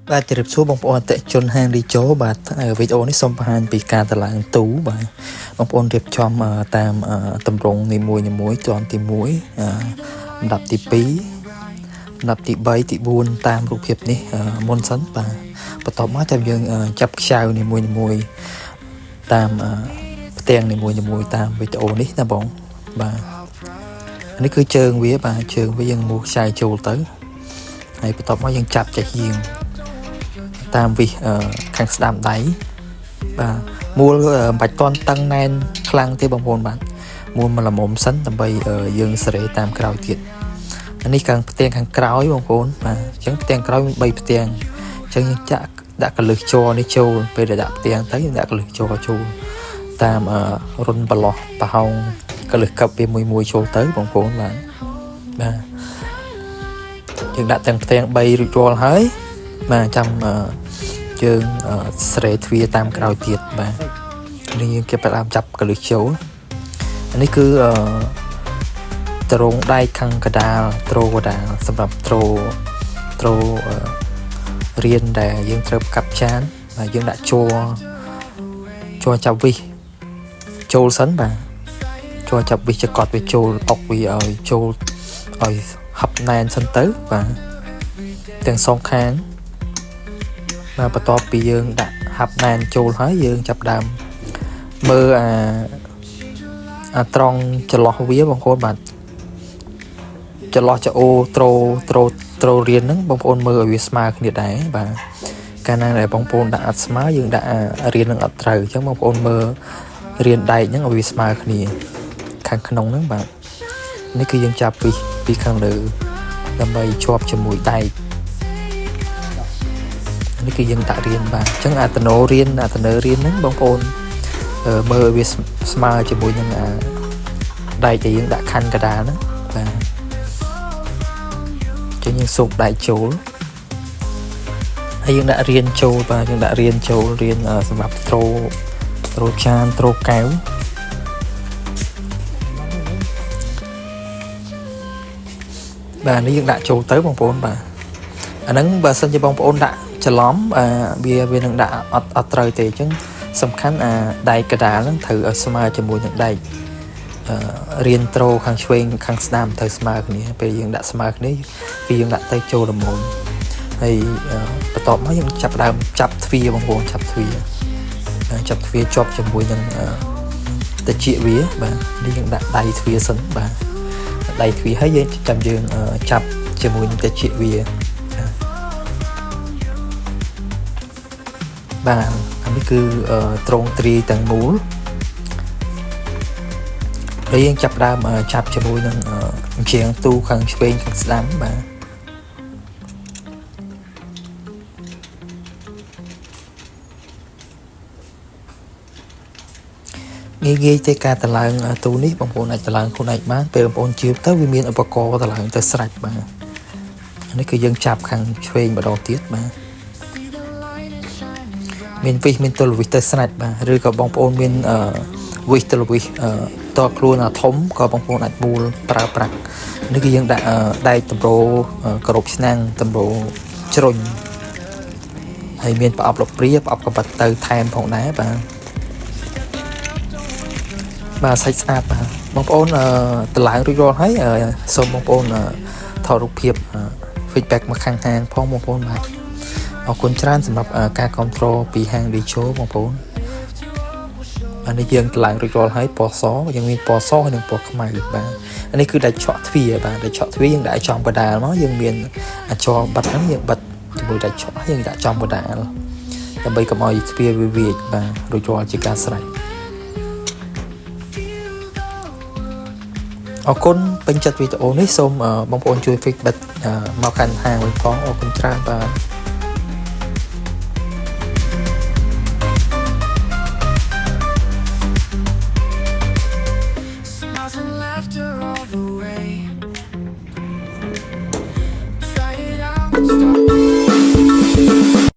បាទជម្រាបសួរបងប្អូនអតិថិជនហាងរីជូបាទវីដេអូនេះសូមបង្ហាញពីការតម្លើងទូបាទបងប្អូនរៀបចំតាមតម្រងនីមួយៗជាន់ទី1លំដាប់ទី2លំដាប់ទី3ទី4តាមរូបភាពនេះមុនសិនបាទបន្ទាប់មកចាំយើងចាប់ខ្ចៅនីមួយៗតាមផ្ទាំងនីមួយៗតាមវីដេអូនេះណាបងបាទនេះគឺជើងវាបាទជើងវាយើងមូសខ្ចៅចូលទៅហើយបន្ទាប់មកយើងចាប់ចេះយាងតាមវិសខាងស្ដាំដៃបាទមូលបាច់តន់តឹងណែនខ្លាំងទេបងប្អូនបាទមូលមកល្មមសិនដើម្បីយើងសេរីតាមក្រោយទៀតនេះខាងផ្ទាំងខាងក្រោយបងប្អូនបាទអញ្ចឹងផ្ទាំងក្រោយមាន3ផ្ទាំងអញ្ចឹងយើងចាក់ដាក់កលឹះជ័រនេះចូលពេលដែលដាក់ផ្ទាំងទៅយើងដាក់កលឹះជ័រចូលតាមរុនប្រឡោះប្រហោងកលឹះកឹបវាមួយចូលទៅបងប្អូនបាទយើងដាក់ទាំងផ្ទាំង3រួចរាល់ហើយបាទចាំយើងស្រែទ្វារតាមក្រោយទៀតបាទនេះយើងគេផ្ដើមចាប់កលឹះចូលនេះគឺត្រង់ដៃខាងកដាលត្រូកដាលសម្រាប់ត្រូរៀនដែលយើងត្រូវកាប់ចានបាទយើងដាក់ជ័រចាប់វិសចូលសិនបាទជ័រចាប់វិសចកត់វាចូលអុកវាឲ្យចូលឲ្យហឹបណែនសិនទៅបាទទាំងសងខាងបាទបន្ទាប់ពីយើងដាក់ហាប់ណែនចូលហើយយើងចាប់ដើមមើលអាត្រង់ចន្លោះវាបងប្អូនបាទចន្លោះចអូត្រូរៀនហ្នឹងបងប្អូនមើលឲ្យវាស្មើគ្នាដែរបាទកាលណាដែលបងប្អូនដាក់អត់ស្មើយើងដាក់រៀននឹងអត់ត្រូវអញ្ចឹងបងប្អូនមើលរៀនដែកហ្នឹងឲ្យវាស្មើគ្នាខាងក្នុងហ្នឹងបាទនេះគឺយើងចាប់ពីខាងលើដើម្បីជាប់ជាមួយដែកនេះគឺយើងដាក់រៀនបាទអញ្ចឹងអាតណូរៀនហ្នឹងបងប្អូនមើលវាស្មើជាមួយនឹងដែកដែលយើងដាក់ខណ្ឌកដាលហ្នឹងបាទអញ្ចឹងយើងសូកដែកចូលហើយយើងដាក់រៀនចូលបាទយើងដាក់រៀនចូលរៀនសម្រាប់ត្រូចានត្រូកែវបាទនេះយើងដាក់ចូលទៅបងប្អូនបាទអាហ្នឹងបើសិនជាបងប្អូនដាក់ច្រឡំវានឹងដាក់អត់ត្រូវទេអញ្ចឹងសំខាន់ដែកកដាលហ្នឹងត្រូវឲ្យស្មើជាមួយនឹងដែករៀនត្រូខាងឆ្វេងខាងស្ដាំត្រូវស្មើគ្នាពេលយើងដាក់ស្មើគ្នាគឺយើងដាក់ទៅចូលល្មមហើយបន្ទាប់មកយើងចាប់ដើមចាប់ទ្វារបងប្អូនចាប់ទ្វារជាប់ជាមួយនឹងតិចវាបាទនេះយើងដាក់ដៃទ្វារសិនបាទដៃទ្វារហើយយើងចាប់ជាមួយនឹងតិចវាបាទអានេះគឺត្រង់ទ្រាយទាំងមូលហើយយើងចាប់ដើមចាប់ជាមួយនឹងជាងទូខាងឆ្វេងខាងស្ដាំបាទងាយទេការតម្លើងទូនេះបងប្អូនអាចតម្លើងខ្លួនឯងបានពេលបងប្អូនជឿទៅវាមានឧបករណ៍តម្លើងទៅស្រេចបាទនេះគឺយើងចាប់ខាងឆ្វេងម្ដងទៀតបាទមានវិសមានទល់វិសទៅស្រាច់បាទឬក៏បងប្អូនមានវិសទល់វិសតខ្លួនធំក៏បងប្អូនអាចមូលប្រើប្រាស់នេះគឺយើងដាក់ដែកតម្រូគ្រប់ឆ្នាំងតម្រូជ្រុញហើយមានប្រអប់លព្រាប្រអប់កបិតទៅថែមផងដែរបាទសាច់ស្អាតបាទបងប្អូនតម្លើងរួចរាល់ហើយសូមបងប្អូនថតរូបភាព feedback មកខាងហាងផងបងប្អូនបាទអរគុណច្រើនសម្រាប់ការគាំទ្រពីហាងរីជូបងប្អូនអានេះយើងតម្លើងរួចរាល់ហើយពណ៌សយើងមានពណ៌សហើយនិងពណ៌ខ្មៅបាទអានេះគឺដាច់ឆក់ទ្វារបាទដាច់ឆក់ទ្វារយើងដាក់ចំបដាលមកយើងមានអាចោបិទហ្នឹងយើងបិទជាមួយដាច់ឆក់យើងដាក់ចំបដាលដើម្បីកុំឲ្យទ្វារវាវែកបាទរួចរាល់ជាការស្រេចអរគុណពេញចិត្តវីដេអូនេះសូមបងប្អូនជួយ feedback មកកាន់ហាងវិញផងអរគុណច្រើនបាទ